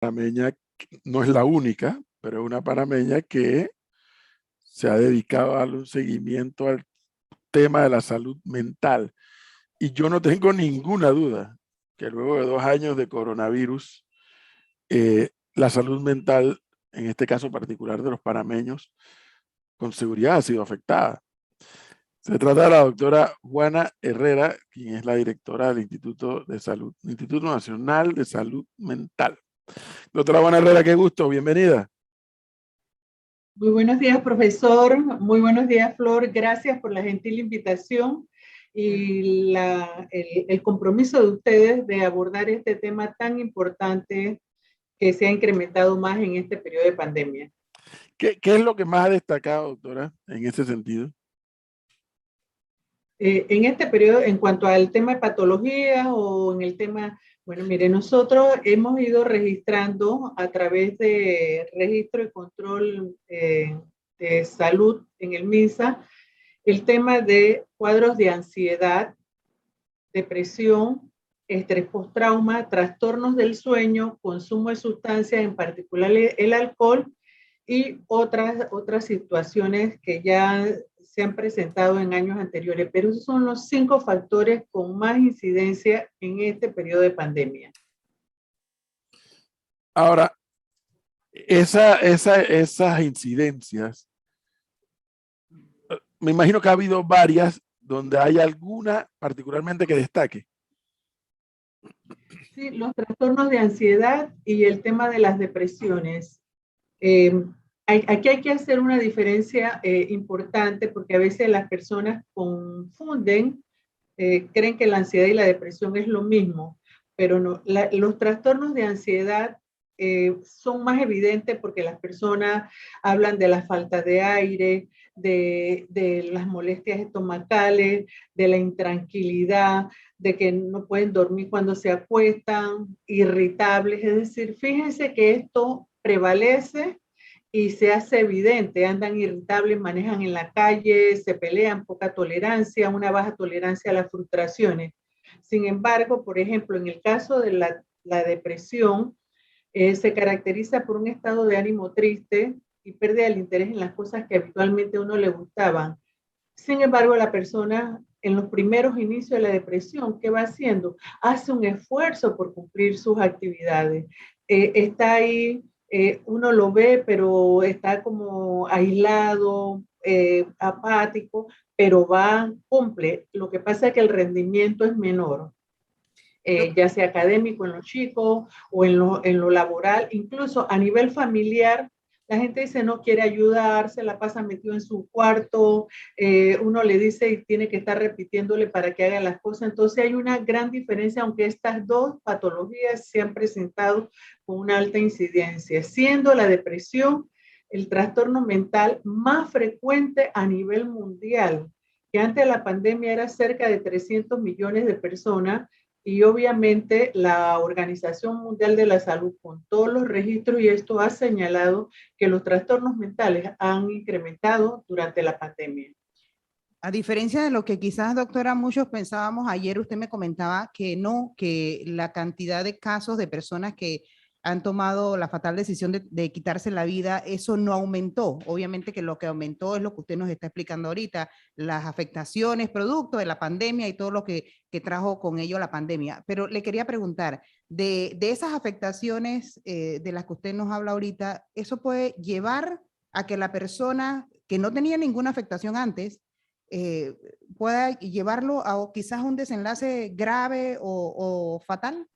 panameña, no es la única, pero es una panameña que se ha dedicado a darle un seguimiento al tema de la salud mental. Y yo no tengo ninguna duda que luego de 2 años de coronavirus, la salud mental, en este caso particular de los panameños, con seguridad ha sido afectada. Se trata de la doctora Juana Herrera, quien es la directora del Instituto de Salud, Instituto Nacional de Salud Mental. Doctora Juana Herrera, qué gusto, bienvenida. Muy buenos días, profesor. Muy buenos días, Flor. Gracias por la gentil invitación y el compromiso de ustedes de abordar este tema tan importante que se ha incrementado más en este periodo de pandemia. ¿Qué es lo que más ha destacado, doctora, en ese sentido? En este periodo, en cuanto al tema de patologías o en el tema, bueno, mire, nosotros hemos ido registrando a través de registro y control de salud en el MINSA el tema de cuadros de ansiedad, depresión, estrés postrauma, trastornos del sueño, consumo de sustancias, en particular el alcohol, y otras situaciones que ya se han presentado en años anteriores. Pero esos son los 5 factores con más incidencia en este periodo de pandemia. Ahora, esas incidencias, me imagino que ha habido varias donde hay alguna particularmente que destaque. Sí, los trastornos de ansiedad y el tema de las depresiones. Aquí hay que hacer una diferencia importante porque a veces las personas confunden, creen que la ansiedad y la depresión es lo mismo, pero no. Los trastornos de ansiedad son más evidentes porque las personas hablan de la falta de aire, de las molestias estomacales, de la intranquilidad, de que no pueden dormir cuando se acuestan, irritables. Es decir, fíjense que esto prevalece y se hace evidente, andan irritables, manejan en la calle, se pelean, poca tolerancia, una baja tolerancia a las frustraciones. Sin embargo, por ejemplo, en el caso de la depresión, se caracteriza por un estado de ánimo triste y pérdida del interés en las cosas que habitualmente a uno le gustaban. Sin embargo, la persona en los primeros inicios de la depresión, ¿qué va haciendo? Hace un esfuerzo por cumplir sus actividades. Está ahí, uno lo ve, pero está como aislado, apático, pero cumple. Lo que pasa es que el rendimiento es menor. Ya sea académico en los chicos o en lo laboral, incluso a nivel familiar. La gente dice no quiere ayudar, se la pasa metido en su cuarto, uno le dice y tiene que estar repitiéndole para que haga las cosas. Entonces hay una gran diferencia, aunque estas 2 patologías se han presentado con una alta incidencia, siendo la depresión el trastorno mental más frecuente a nivel mundial, que antes de la pandemia era cerca de 300 millones de personas. Y obviamente la Organización Mundial de la Salud, con todos los registros, y esto ha señalado que los trastornos mentales han incrementado durante la pandemia. A diferencia de lo que quizás, doctora, muchos pensábamos, ayer usted me comentaba que no, que la cantidad de casos de personas que han tomado la fatal decisión de quitarse la vida, eso no aumentó. Obviamente que lo que aumentó es lo que usted nos está explicando ahorita, las afectaciones producto de la pandemia y todo lo que trajo con ello la pandemia. Pero le quería preguntar, de esas afectaciones de las que usted nos habla ahorita, ¿eso puede llevar a que la persona que no tenía ninguna afectación antes pueda llevarlo a quizás un desenlace grave o fatal?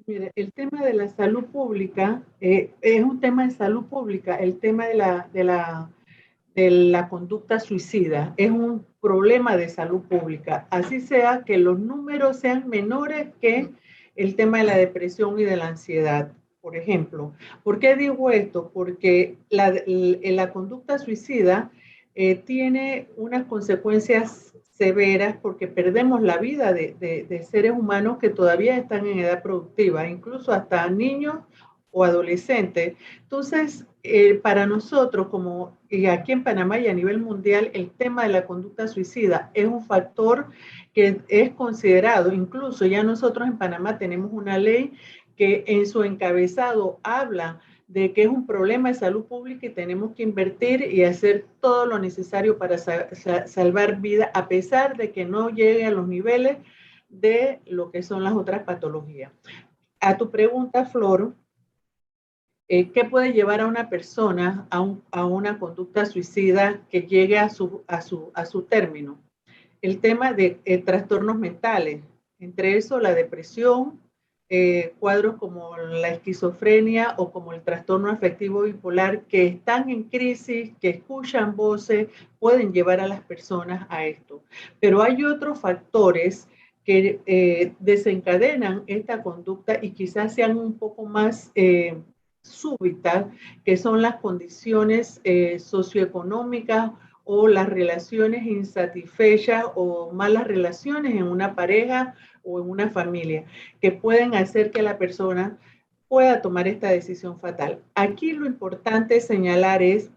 Mire, el tema de la salud pública es un tema de salud pública. El tema de la conducta suicida es un problema de salud pública. Así sea que los números sean menores que el tema de la depresión y de la ansiedad, por ejemplo. ¿Por qué digo esto? Porque la conducta suicida tiene unas consecuencias severas porque perdemos la vida de seres humanos que todavía están en edad productiva, incluso hasta niños o adolescentes. Entonces, para nosotros, como y aquí en Panamá y a nivel mundial, el tema de la conducta suicida es un factor que es considerado, incluso ya nosotros en Panamá tenemos una ley que en su encabezado habla de que es un problema de salud pública y tenemos que invertir y hacer todo lo necesario para salvar vidas, a pesar de que no llegue a los niveles de lo que son las otras patologías. A tu pregunta, Flor, ¿qué puede llevar a una persona a una conducta suicida que llegue a su término? El tema de trastornos mentales, entre eso la depresión, cuadros como la esquizofrenia o como el trastorno afectivo bipolar, que están en crisis, que escuchan voces, pueden llevar a las personas a esto. Pero hay otros factores que desencadenan esta conducta y quizás sean un poco más súbitas, que son las condiciones socioeconómicas o las relaciones insatisfechas o malas relaciones en una pareja o en una familia, que pueden hacer que la persona pueda tomar esta decisión fatal. Aquí lo importante señalar es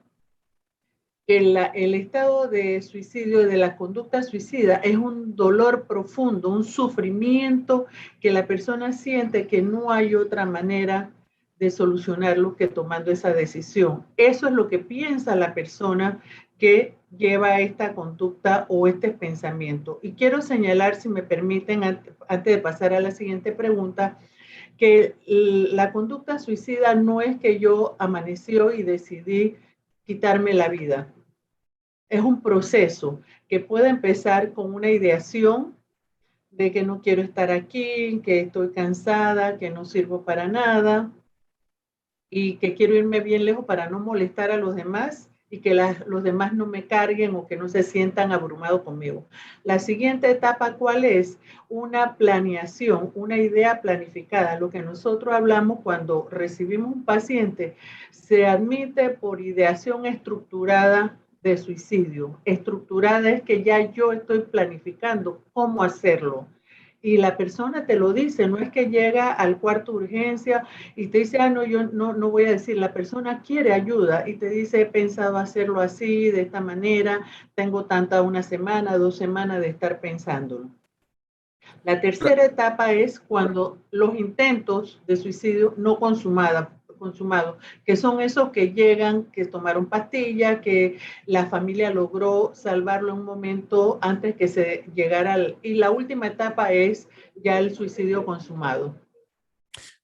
que el estado de suicidio, de la conducta suicida, es un dolor profundo, un sufrimiento que la persona siente que no hay otra manera de solucionarlo que tomando esa decisión. Eso es lo que piensa la persona que lleva esta conducta o este pensamiento. Y quiero señalar, si me permiten, antes de pasar a la siguiente pregunta, que la conducta suicida no es que yo amaneció y decidí quitarme la vida. Es un proceso que puede empezar con una ideación de que no quiero estar aquí, que estoy cansada, que no sirvo para nada y que quiero irme bien lejos para no molestar a los demás y que los demás no me carguen o que no se sientan abrumados conmigo. La siguiente etapa, ¿cuál es? Una planeación, una idea planificada. Lo que nosotros hablamos cuando recibimos un paciente se admite por ideación estructurada de suicidio. Estructurada es que ya yo estoy planificando cómo hacerlo. Y la persona te lo dice, no es que llega al cuarto de urgencia y te dice, no, yo no voy a decir, la persona quiere ayuda y te dice, he pensado hacerlo así, de esta manera, tengo una semana, 2 semanas de estar pensándolo. La tercera etapa es cuando los intentos de suicidio no consumados, que son esos que llegan, que tomaron pastillas, que la familia logró salvarlo en un momento antes que se llegara al... Y la última etapa es ya el suicidio consumado.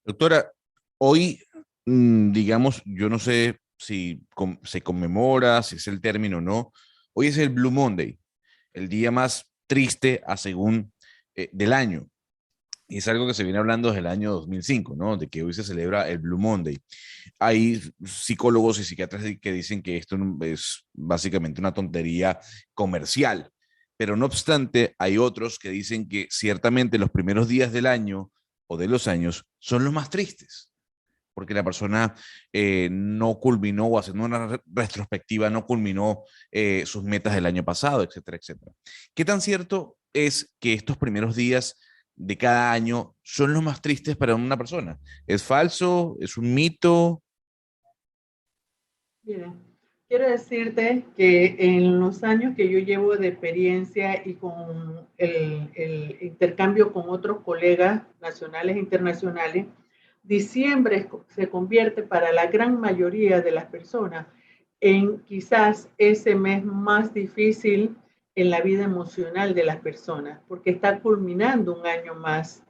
Doctora, hoy, digamos, yo no sé si se conmemora, si es el término o no. Hoy es el Blue Monday, el día más triste a según del año. Y es algo que se viene hablando desde el año 2005, ¿no? De que hoy se celebra el Blue Monday. Hay psicólogos y psiquiatras que dicen que esto es básicamente una tontería comercial. Pero no obstante, hay otros que dicen que ciertamente los primeros días del año o de los años son los más tristes, porque la persona no culminó o haciendo una retrospectiva, no culminó sus metas del año pasado, etcétera, etcétera. ¿Qué tan cierto es que estos primeros días de cada año son los más tristes para una persona? ¿Es falso? ¿Es un mito? Mira, quiero decirte que en los años que yo llevo de experiencia y con el intercambio con otros colegas nacionales e internacionales, diciembre se convierte para la gran mayoría de las personas en quizás ese mes más difícil en la vida emocional de las personas, porque está culminando un año más,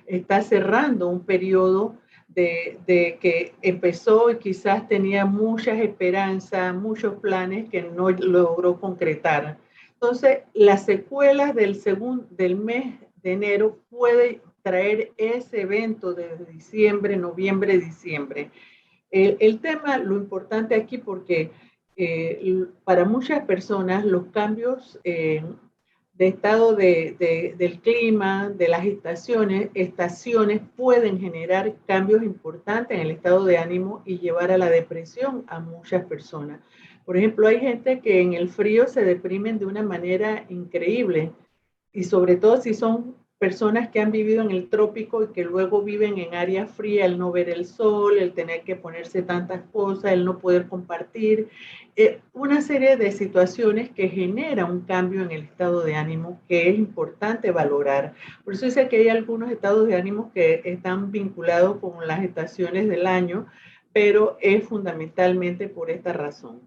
está cerrando un periodo de que empezó y quizás tenía muchas esperanzas, muchos planes que no logró concretar. Entonces, las secuelas del mes de enero puede traer ese evento de diciembre, noviembre, diciembre. El tema, lo importante aquí, porque para muchas personas los cambios de estado del clima, de las estaciones pueden generar cambios importantes en el estado de ánimo y llevar a la depresión a muchas personas. Por ejemplo, hay gente que en el frío se deprimen de una manera increíble y sobre todo si son personas que han vivido en el trópico y que luego viven en área fría, el no ver el sol, el tener que ponerse tantas cosas, el no poder compartir, una serie de situaciones que generan un cambio en el estado de ánimo que es importante valorar. Por eso dice que hay algunos estados de ánimo que están vinculados con las estaciones del año, pero es fundamentalmente por esta razón.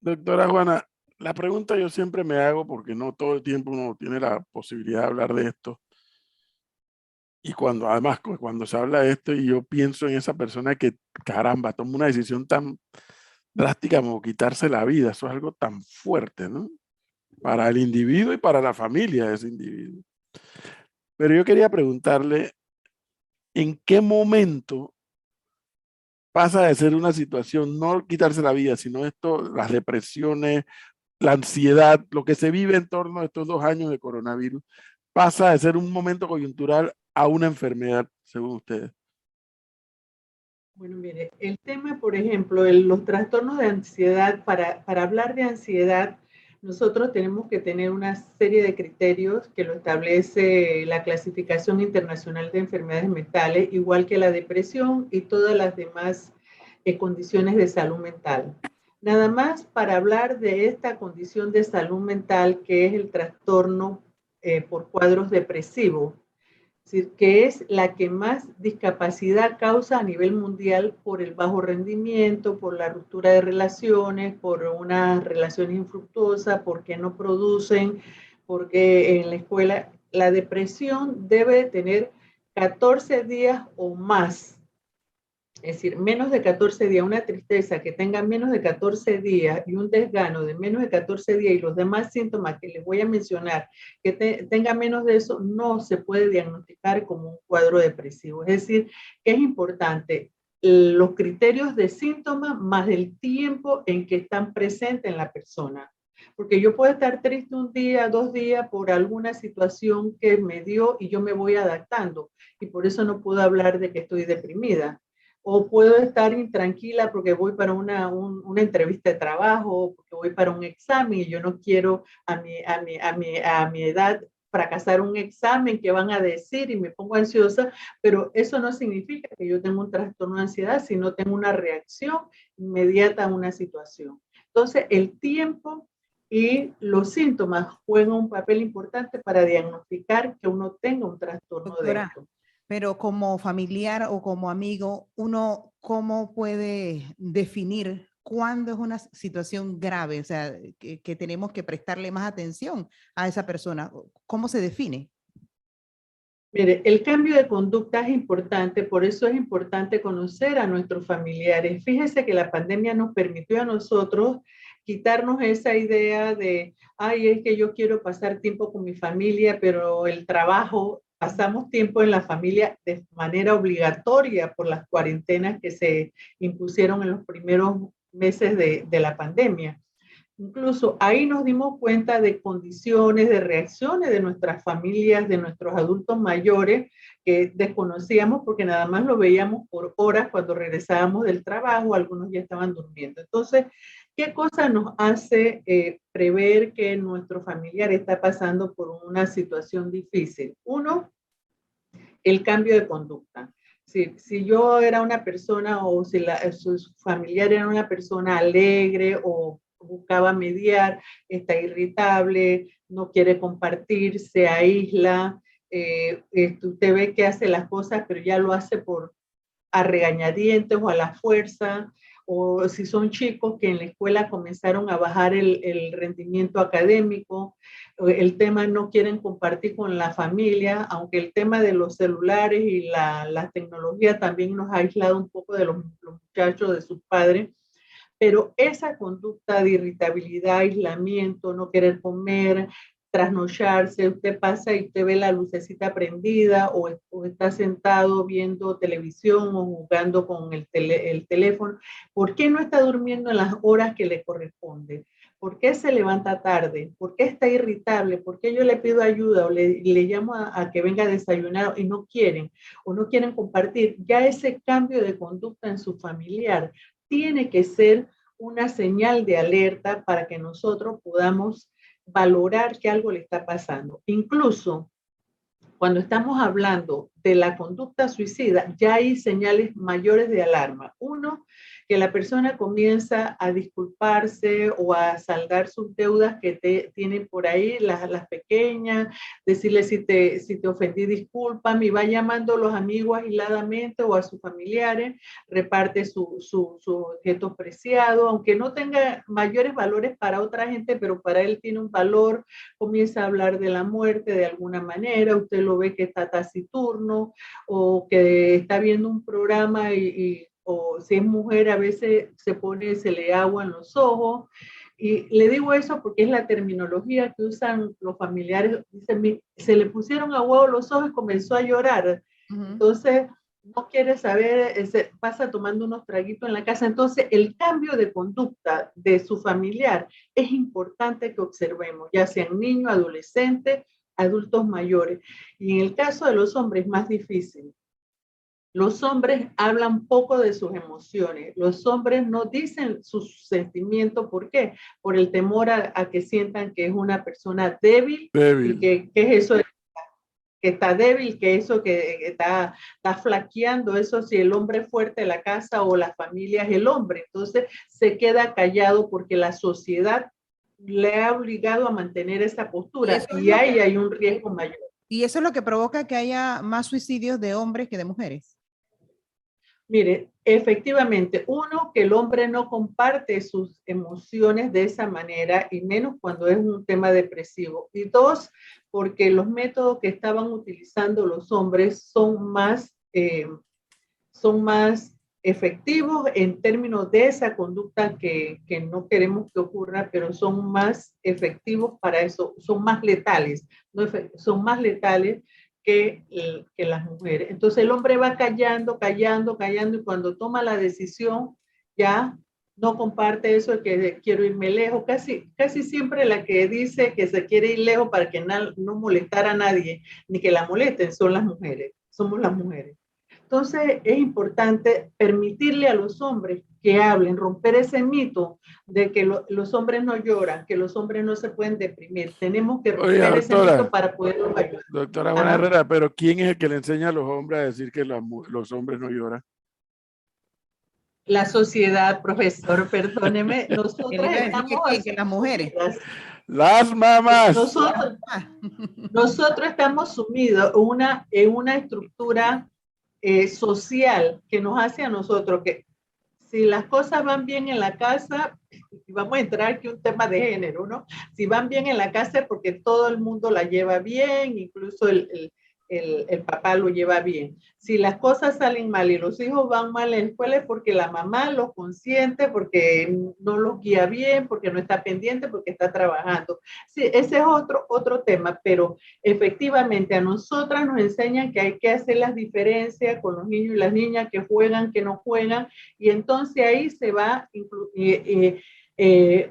Doctora Juana, la pregunta yo siempre me hago, porque no todo el tiempo uno tiene la posibilidad de hablar de esto, y además cuando se habla de esto y yo pienso en esa persona que, caramba, toma una decisión tan drástica como quitarse la vida, eso es algo tan fuerte, ¿no? Para el individuo y para la familia de ese individuo. Pero yo quería preguntarle, ¿en qué momento pasa de ser una situación, no quitarse la vida, sino esto, las depresiones, la ansiedad, lo que se vive en torno a estos 2 años de coronavirus, pasa de ser un momento coyuntural a una enfermedad, según ustedes? Bueno, mire, el tema, por ejemplo, los trastornos de ansiedad, para hablar de ansiedad, nosotros tenemos que tener una serie de criterios que lo establece la Clasificación Internacional de Enfermedades Mentales, igual que la depresión y todas las demás condiciones de salud mental. Nada más para hablar de esta condición de salud mental que es el trastorno por cuadros depresivos. Es decir, que es la que más discapacidad causa a nivel mundial por el bajo rendimiento, por la ruptura de relaciones, por unas relaciones infructuosas, porque no producen, porque en la escuela la depresión debe tener 14 días o más. Es decir, menos de 14 días, una tristeza que tenga menos de 14 días y un desgano de menos de 14 días y los demás síntomas que les voy a mencionar, que tenga menos de eso, no se puede diagnosticar como un cuadro depresivo. Es decir, que es importante los criterios de síntomas más el tiempo en que están presentes en la persona. Porque yo puedo estar triste un día, 2 días por alguna situación que me dio y yo me voy adaptando. Y por eso no puedo hablar de que estoy deprimida. O puedo estar intranquila porque voy para una entrevista de trabajo, porque voy para un examen y yo no quiero a mi edad fracasar un examen que van a decir y me pongo ansiosa, pero eso no significa que yo tenga un trastorno de ansiedad, sino tengo una reacción inmediata a una situación. Entonces, el tiempo y los síntomas juegan un papel importante para diagnosticar que uno tenga un trastorno. Doctora, de esto. pero como familiar o como amigo, uno, ¿cómo puede definir cuándo es una situación grave? O sea, que tenemos que prestarle más atención a esa persona. ¿Cómo se define? Mire, el cambio de conducta es importante, por eso es importante conocer a nuestros familiares. Fíjese que la pandemia nos permitió a nosotros quitarnos esa idea de, ay, es que yo quiero pasar tiempo con mi familia, pero el trabajo, pasamos tiempo en la familia de manera obligatoria por las cuarentenas que se impusieron en los primeros meses de la pandemia. Incluso ahí nos dimos cuenta de condiciones, de reacciones de nuestras familias, de nuestros adultos mayores que desconocíamos porque nada más lo veíamos por horas cuando regresábamos del trabajo, algunos ya estaban durmiendo. Entonces, ¿qué cosa nos hace prever que nuestro familiar está pasando por una situación difícil? Uno, el cambio de conducta. Si yo era una persona o si su familiar era una persona alegre o buscaba mediar, está irritable, no quiere compartir, se aísla, usted ve que hace las cosas, pero ya lo hace a regañadientes o a la fuerza, o si son chicos que en la escuela comenzaron a bajar el rendimiento académico, el tema no quieren compartir con la familia, aunque el tema de los celulares y la tecnología también nos ha aislado un poco de los muchachos, de sus padres, pero esa conducta de irritabilidad, aislamiento, no querer comer, trasnocharse, usted pasa y usted ve la lucecita prendida o está sentado viendo televisión o jugando con el teléfono. ¿Por qué no está durmiendo en las horas que le corresponde? ¿Por qué se levanta tarde? ¿Por qué está irritable? ¿Por qué yo le pido ayuda o le llamo a que venga a desayunar y no quieren o no quieren compartir? Ya ese cambio de conducta en su familiar tiene que ser una señal de alerta para que nosotros podamos valorar que algo le está pasando. Incluso cuando estamos hablando de la conducta suicida, ya hay señales mayores de alarma. Uno, que la persona comienza a disculparse o a saldar sus deudas que tienen por ahí, las pequeñas, decirle si te ofendí, discúlpame, y va llamando a los amigos aisladamente o a sus familiares, reparte sus objetos preciados, aunque no tenga mayores valores para otra gente, pero para él tiene un valor, comienza a hablar de la muerte de alguna manera, usted lo ve que está taciturno o que está viendo un programa o si es mujer a veces se le aguan los ojos. Y le digo eso porque es la terminología que usan los familiares. Dicen, se le pusieron a huevo los ojos y comenzó a llorar. Entonces, no quiere saber, pasa tomando unos traguitos en la casa. Entonces, el cambio de conducta de su familiar es importante que observemos, ya sean niños, adolescentes, adultos mayores. Y en el caso de los hombres, más difícil. Los hombres hablan poco de sus emociones. Los hombres no dicen sus sentimientos. ¿Por qué? Por el temor a que sientan que es una persona débil. Débil. Y que es eso que está débil, que eso que está flaqueando, eso si el hombre es fuerte de la casa o la familia es el hombre. Entonces se queda callado porque la sociedad le ha obligado a mantener esa postura y ahí hay un riesgo mayor. ¿Y eso es lo que provoca que haya más suicidios de hombres que de mujeres? Mire, efectivamente, uno, que el hombre no comparte sus emociones de esa manera y menos cuando es un tema depresivo. Y dos, porque los métodos que estaban utilizando los hombres son más efectivos en términos de esa conducta que no queremos que ocurra, pero son más efectivos para eso, son más letales, son más letales que las mujeres. Entonces el hombre va callando, y cuando toma la decisión ya no comparte eso de que quiero irme lejos. Casi siempre la que dice que se quiere ir lejos para que no molestar a nadie, ni que la molesten, son las mujeres, somos las mujeres. Entonces es importante permitirle a los hombres que hablen, romper ese mito de que los hombres no lloran, que los hombres no se pueden deprimir. Tenemos que romper ese mito para poderlos ayudar. Doctora Juana Herrera, pero ¿quién es el que le enseña a los hombres a decir que los hombres no lloran? La sociedad, profesor, perdóneme, nosotras estamos que las mujeres. Las mamás. Nosotros estamos sumidos en una estructura social que nos hace a nosotros que si las cosas van bien en la casa, y vamos a entrar aquí un tema de género, ¿no? Si van bien en la casa es porque todo el mundo la lleva bien, incluso el papá lo lleva bien. Si las cosas salen mal y los hijos van mal en la escuela es porque la mamá los consiente, porque no los guía bien, porque no está pendiente, porque está trabajando. Sí, ese es otro tema, pero efectivamente a nosotras nos enseñan que hay que hacer las diferencias con los niños y las niñas que juegan, que no juegan, y entonces ahí se va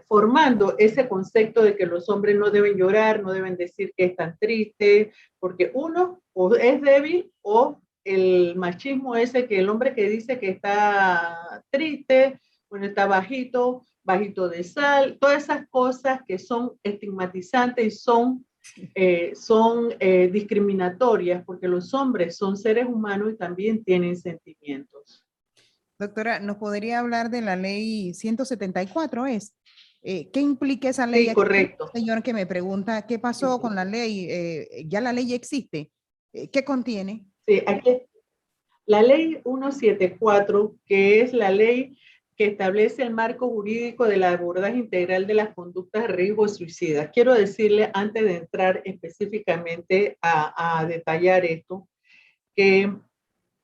formando ese concepto de que los hombres no deben llorar, no deben decir que están tristes, porque uno o es débil o el machismo ese que el hombre que dice que está triste, bueno, está bajito de sal, todas esas cosas que son estigmatizantes y son discriminatorias, porque los hombres son seres humanos y también tienen sentimientos. Doctora, ¿nos podría hablar de la ley 174? ¿Qué implica esa ley? Sí, correcto. Señor que me pregunta, ¿qué pasó con la ley? ¿Ya la ley existe? ¿Qué contiene? Sí, aquí la ley 174, que es la ley que establece el marco jurídico del abordaje integral de las conductas de riesgo suicida. Quiero decirle, antes de entrar específicamente a detallar esto, que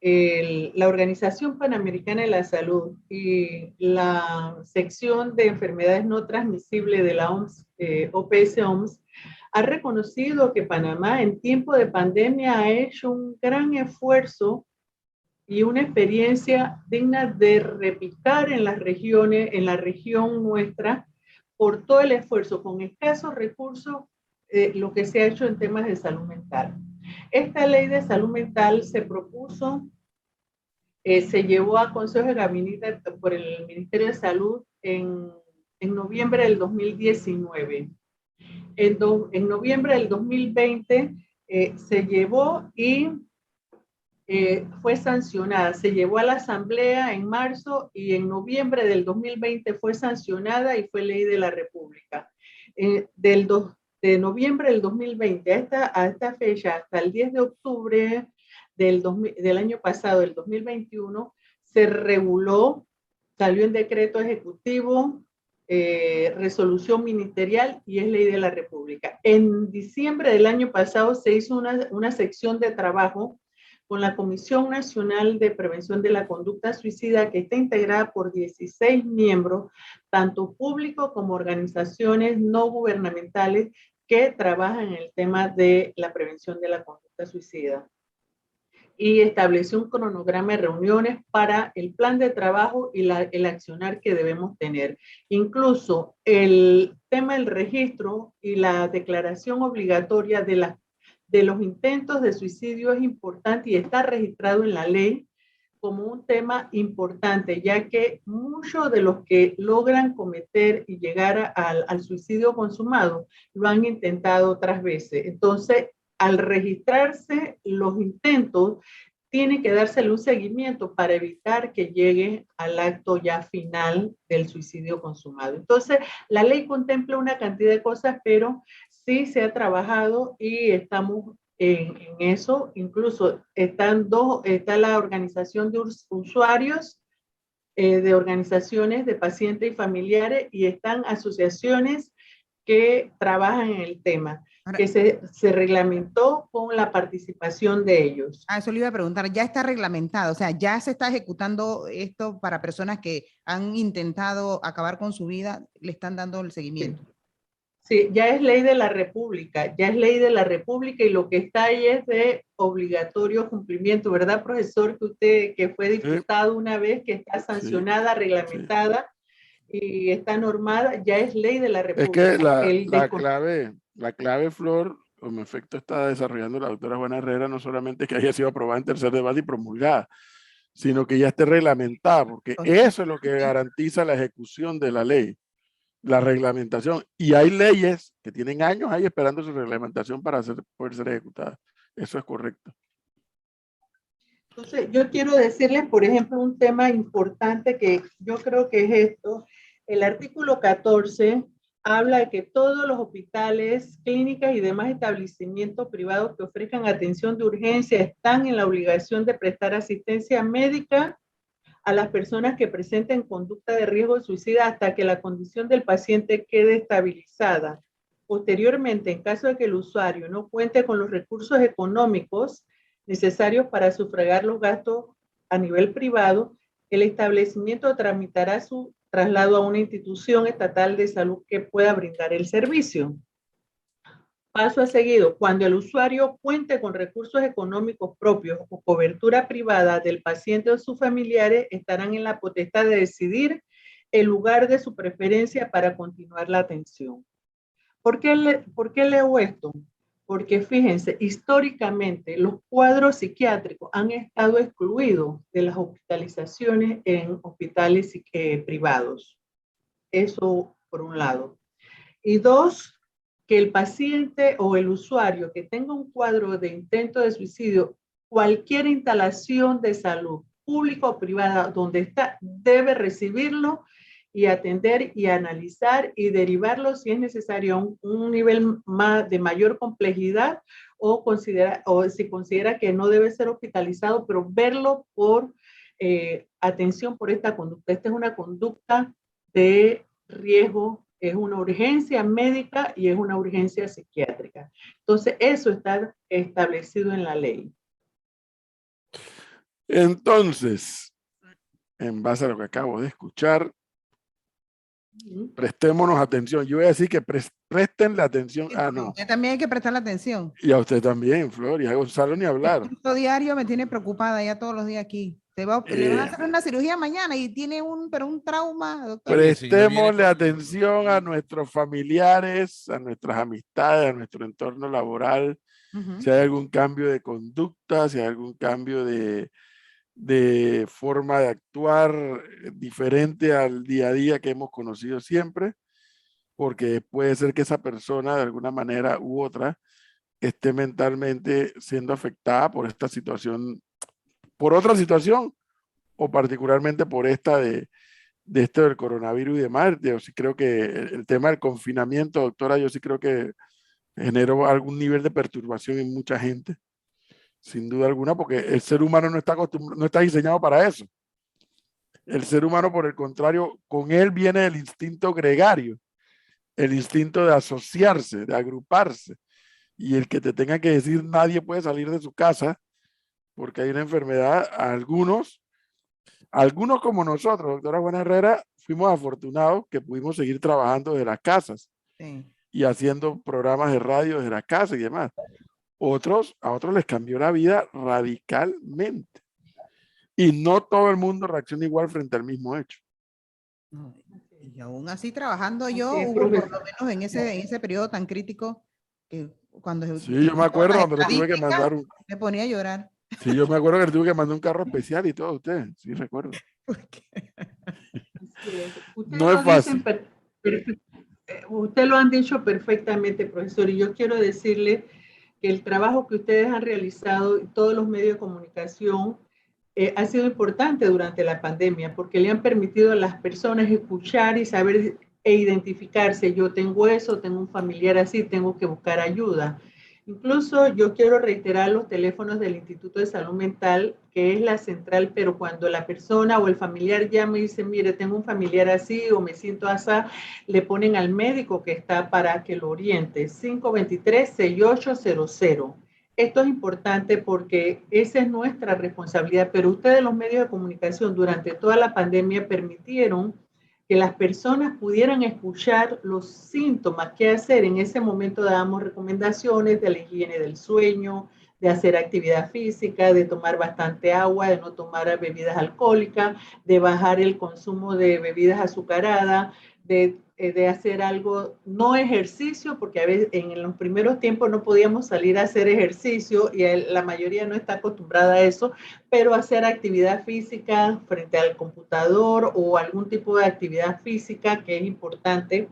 la Organización Panamericana de la Salud y la sección de enfermedades no transmisibles de la OMS, OPS-OMS, ha reconocido que Panamá en tiempo de pandemia ha hecho un gran esfuerzo y una experiencia digna de replicar en las regiones, en la región nuestra, por todo el esfuerzo, con escasos recursos, lo que se ha hecho en temas de salud mental. Esta ley de salud mental se propuso, se llevó a Consejo de Gabinete por el Ministerio de Salud en noviembre del 2019. En noviembre del 2020 se llevó y fue sancionada. Se llevó a la Asamblea en marzo y en noviembre del 2020 fue sancionada y fue ley de la República. De noviembre del 2020 a esta fecha, hasta el 10 de octubre del año pasado, del 2021, se reguló, salió en decreto ejecutivo, resolución ministerial y es ley de la República. En diciembre del año pasado se hizo una sección de trabajo con la Comisión Nacional de Prevención de la Conducta Suicida, que está integrada por 16 miembros, tanto públicos como organizaciones no gubernamentales que trabajan en el tema de la prevención de la conducta suicida. Y estableció un cronograma de reuniones para el plan de trabajo y el accionar que debemos tener. Incluso el tema del registro y la declaración obligatoria de los intentos de suicidio es importante y está registrado en la ley como un tema importante, ya que muchos de los que logran cometer y llegar al suicidio consumado lo han intentado otras veces. Entonces, al registrarse los intentos, tiene que dársele un seguimiento para evitar que llegue al acto ya final del suicidio consumado. Entonces, la ley contempla una cantidad de cosas, pero sí se ha trabajado y estamos en eso. Incluso está la organización de usuarios, de organizaciones de pacientes y familiares, y están asociaciones que trabajan en el tema, Ahora, que se reglamentó con la participación de ellos. eso le iba a preguntar, ya está reglamentado, o sea, ya se está ejecutando esto para personas que han intentado acabar con su vida, le están dando el seguimiento. Sí, ya es ley de la República, ya es ley de la República y lo que está ahí es de obligatorio cumplimiento, ¿verdad, profesor? Que usted, que fue diputado una vez, que está sancionada, reglamentada y está normada, ya es ley de la República. Es que la clave, Flor, como efecto está desarrollando la doctora Juana Herrera, no solamente que haya sido aprobada en tercer debate y promulgada, sino que ya esté reglamentada, porque eso es lo que garantiza la ejecución de la ley, la reglamentación. Y hay leyes que tienen años ahí esperando su reglamentación para poder ser ejecutadas. Eso es correcto. Entonces, yo quiero decirles, por ejemplo, un tema importante que yo creo que es esto. El artículo 14 habla de que todos los hospitales, clínicas y demás establecimientos privados que ofrezcan atención de urgencia están en la obligación de prestar asistencia médica a las personas que presenten conducta de riesgo de suicida hasta que la condición del paciente quede estabilizada. Posteriormente, en caso de que el usuario no cuente con los recursos económicos necesarios para sufragar los gastos a nivel privado, el establecimiento tramitará su traslado a una institución estatal de salud que pueda brindar el servicio. Paso a seguido, cuando el usuario cuente con recursos económicos propios o cobertura privada del paciente o sus familiares, estarán en la potestad de decidir el lugar de su preferencia para continuar la atención. ¿Por qué leo esto? Porque fíjense, históricamente los cuadros psiquiátricos han estado excluidos de las hospitalizaciones en hospitales privados. Eso por un lado. Y dos, que el paciente o el usuario que tenga un cuadro de intento de suicidio, cualquier instalación de salud, pública o privada, donde está, debe recibirlo y atender y analizar y derivarlo si es necesario a un nivel de mayor complejidad o si considera que no debe ser hospitalizado, pero verlo por atención por esta conducta. Esta es una conducta de riesgo, es una urgencia médica y es una urgencia psiquiátrica. Entonces, eso está establecido en la ley. Entonces, en base a lo que acabo de escuchar, prestémonos atención. Yo voy a decir que presten la atención. No. Usted también hay que prestarle atención. Y a usted también, Flor, y a Gonzalo ni hablar. El diario me tiene preocupada ya todos los días aquí. Le van a hacer una cirugía mañana y tiene un trauma, doctor. Prestémosle atención a nuestros familiares, a nuestras amistades, a nuestro entorno laboral. Si hay algún cambio de conducta, si hay algún cambio de forma de actuar diferente al día a día que hemos conocido siempre, porque puede ser que esa persona de alguna manera u otra esté mentalmente siendo afectada por esta situación, por otra situación, o particularmente por esta de esto del coronavirus y demás. Yo sí creo que el tema del confinamiento, doctora, yo sí creo que generó algún nivel de perturbación en mucha gente, sin duda alguna, porque el ser humano no está no está diseñado para eso. El ser humano, por el contrario, con él viene el instinto gregario, el instinto de asociarse, de agruparse. Y el que te tenga que decir nadie puede salir de su casa porque hay una enfermedad, algunos como nosotros, doctora Juana Herrera, fuimos afortunados que pudimos seguir trabajando de las casas Sí. y haciendo programas de radio desde la casa y demás. A otros les cambió la vida radicalmente. Y no todo el mundo reacciona igual frente al mismo hecho. No, y aún así trabajando yo, Así es, hubo por lo profesor. menos en ese periodo tan crítico, que cuando Sí, yo me estaban acuerdo las cuando le tuve que estadísticas, mandar me ponía a llorar. sí, yo me acuerdo que le tuve que mandar un carro especial y todo a usted. Sí, recuerdo. Porque Así es. Ustedes No es lo dicen fácil. usted lo han dicho perfectamente, profesor, y yo quiero decirle que el trabajo que ustedes han realizado en todos los medios de comunicación ha sido importante durante la pandemia porque le han permitido a las personas escuchar y saber e identificarse. Yo tengo eso, tengo un familiar así, tengo que buscar ayuda. Incluso yo quiero reiterar los teléfonos del Instituto de Salud Mental, que es la central, pero cuando la persona o el familiar llama y dice, mire, tengo un familiar así o me siento así, le ponen al médico que está para que lo oriente. 523-6800. Esto es importante porque esa es nuestra responsabilidad, pero ustedes, los medios de comunicación, durante toda la pandemia permitieron que las personas pudieran escuchar los síntomas, qué hacer. En ese momento dábamos recomendaciones de la higiene del sueño, de hacer actividad física, de tomar bastante agua, de no tomar bebidas alcohólicas, de bajar el consumo de bebidas azucaradas, de hacer algo, no ejercicio, porque a veces en los primeros tiempos no podíamos salir a hacer ejercicio y la mayoría no está acostumbrada a eso, pero hacer actividad física frente al computador o algún tipo de actividad física que es importante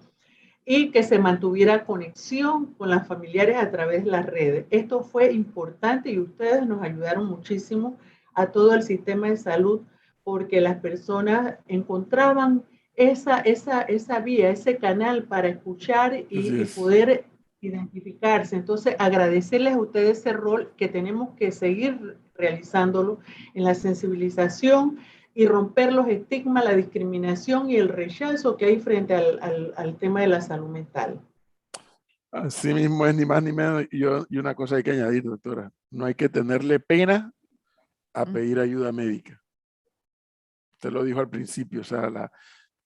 y que se mantuviera conexión con las familiares a través de las redes. Esto fue importante y ustedes nos ayudaron muchísimo a todo el sistema de salud porque las personas encontraban esa vía, ese canal para escuchar Así y es. poder identificarse. Entonces, agradecerles a ustedes ese rol que tenemos que seguir realizándolo en la sensibilización y romper los estigmas, la discriminación y el rechazo que hay frente al tema de la salud mental. Así mismo es, ni más ni menos. Y una cosa hay que añadir, doctora. No hay que tenerle pena a pedir ayuda médica. Usted lo dijo al principio, o sea,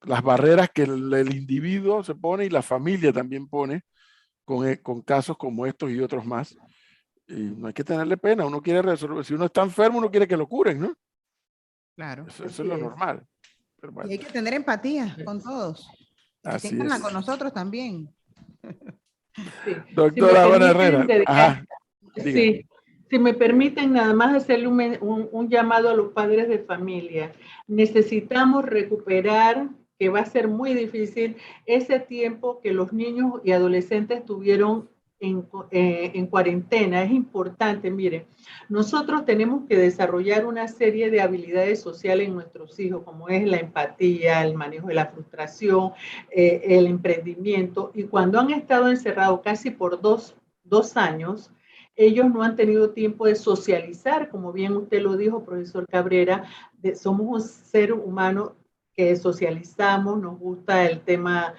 las barreras que el individuo se pone y la familia también pone con casos como estos y otros más. Y no hay que tenerle pena, uno quiere resolver. Si uno está enfermo, uno quiere que lo curen, ¿no? claro. Eso es lo normal. Pero Y bueno, hay que tener empatía con todos. Y así tenganla es. con nosotros también. Sí. Si me Doctora Juana permiten Herrera, dedicar, ajá, diga. sí, si me permiten nada más hacerle un llamado a los padres de familia. Necesitamos recuperar, que va a ser muy difícil, ese tiempo que los niños y adolescentes tuvieron en cuarentena. Es importante, miren, nosotros tenemos que desarrollar una serie de habilidades sociales en nuestros hijos, como es la empatía, el manejo de la frustración, el emprendimiento. Y cuando han estado encerrados casi por dos años, ellos no han tenido tiempo de socializar, como bien usted lo dijo, profesor Cabrera, somos un ser humano que socializamos, nos gusta el tema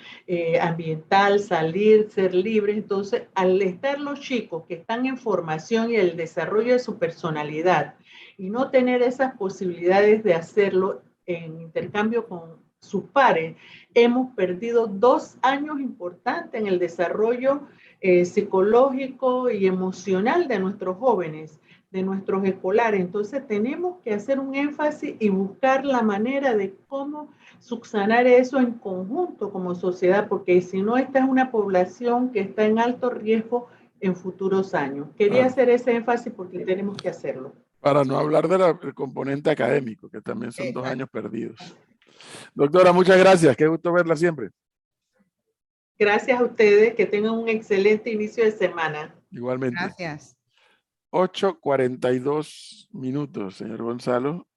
ambiental, salir, ser libres. Entonces, al estar los chicos que están en formación y el desarrollo de su personalidad y no tener esas posibilidades de hacerlo en intercambio con sus pares, hemos perdido 2 años importantes en el desarrollo psicológico y emocional de nuestros jóvenes, de nuestros escolares. Entonces tenemos que hacer un énfasis y buscar la manera de cómo subsanar eso en conjunto como sociedad, porque si no, esta es una población que está en alto riesgo en futuros años. Quería Claro. hacer ese énfasis porque tenemos que hacerlo. Para no hablar del componente académico, que también son 2 Exacto. años perdidos. Doctora, muchas gracias. Qué gusto verla siempre. Gracias a ustedes, que tengan un excelente inicio de semana. Igualmente. Gracias. 8:42 minutos, señor Gonzalo.